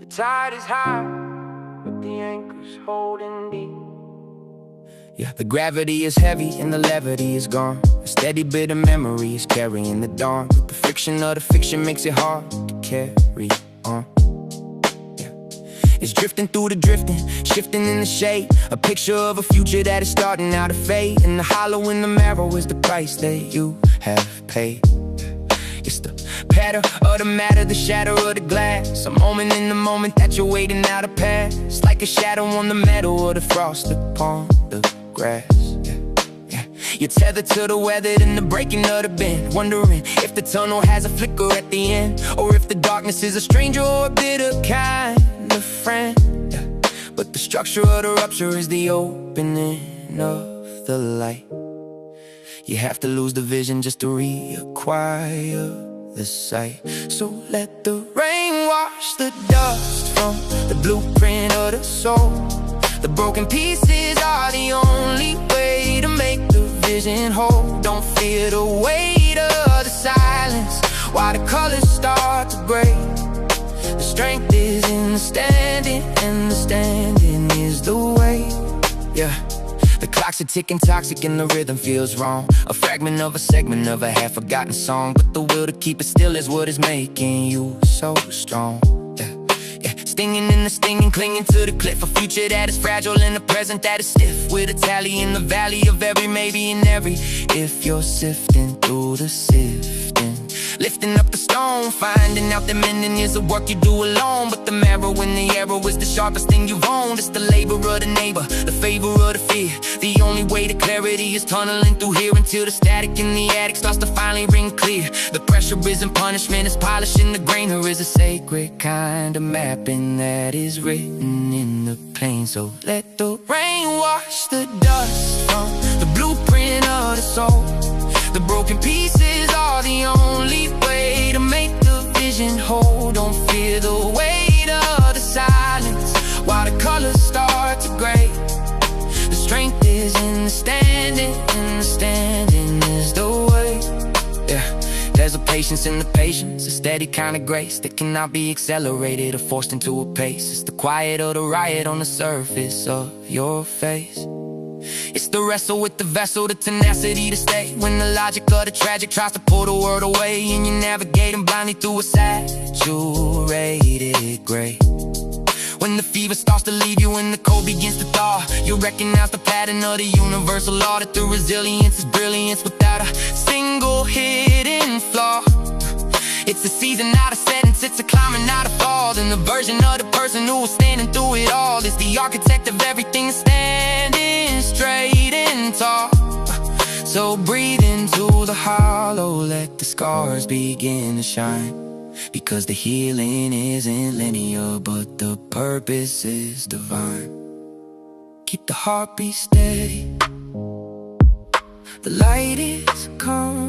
The tide is high, but the anchor's holding deep. Yeah, the gravity is heavy and the levity is gone. A steady bit of memory is carrying the dawn. The friction of the fiction makes it hard to carry on. Yeah, it's drifting through the drifting, shifting in the shade. A picture of a future that is starting out to fade. And the hollow in the marrow is the price that you have paid. It's the patter of the matter, the shatter of the glass. A moment in the moment that you're waiting out to pass. It's like a shadow on the metal or the frost upon the grass. You're tethered to the weather and the breaking of the bend, wondering if the tunnel has a flicker at the end, or if the darkness is a stranger or a bitter kind of friend. But the structure of the rupture is the opening of the light. You have to lose the vision just to reacquire the sight. So let the rain wash the dust from the blueprint of the soul. The broken pieces are the only way to make the vision whole. Don't fear the weight of the silence while the colors start to break. The strength is in the standing, and the standing is the way. Yeah, the clocks are ticking toxic and the rhythm feels wrong. A fragment of a segment of a half-forgotten song, but the will to keep it still is what is making you so strong. Stinging in the stinging, clinging to the cliff. A future that is fragile and a present that is stiff, with a tally in the valley of every maybe and every if. You're sifting through the sifting, lifting up the stone, finding out that mending is the work you do alone. But the marrow in the arrow is the sharpest thing you've owned. It's the labor of the neighbor, the favor of the fear. The only way to clarity is tunneling through here, until the static in the attic starts to finally ring clear. The pressure isn't punishment, it's polishing the grain. Or is a sacred kind of mapping that is written in the pain. So let the rain wash the dust from the blueprint of the soul. The broken pieces are the only way to make the vision whole. Don't fear the weight of the silence while the colors start to gray. The strength is in the standing, and the standing is the way. Yeah, there's a patience in the patience, a steady kind of grace that cannot be accelerated or forced into a pace. It's the quiet or the riot on the surface of your face. It's the wrestle with the vessel, the tenacity to stay when the logic of the tragic tries to pull the world away, and you're navigating blindly through a saturated gray. When the fever starts to leave you and the cold begins to thaw, you recognize the pattern of the universal law, that the resilience is brilliance without a single hidden flaw. It's a season, not a sentence, it's a climbing, not a fall. And the version of the person who was standing through it all is the architect of everything, standing straight and tall. So breathe into the hollow, let the scars begin to shine. Because the healing isn't linear, but the purpose is divine. Keep the heartbeat steady, the light is coming.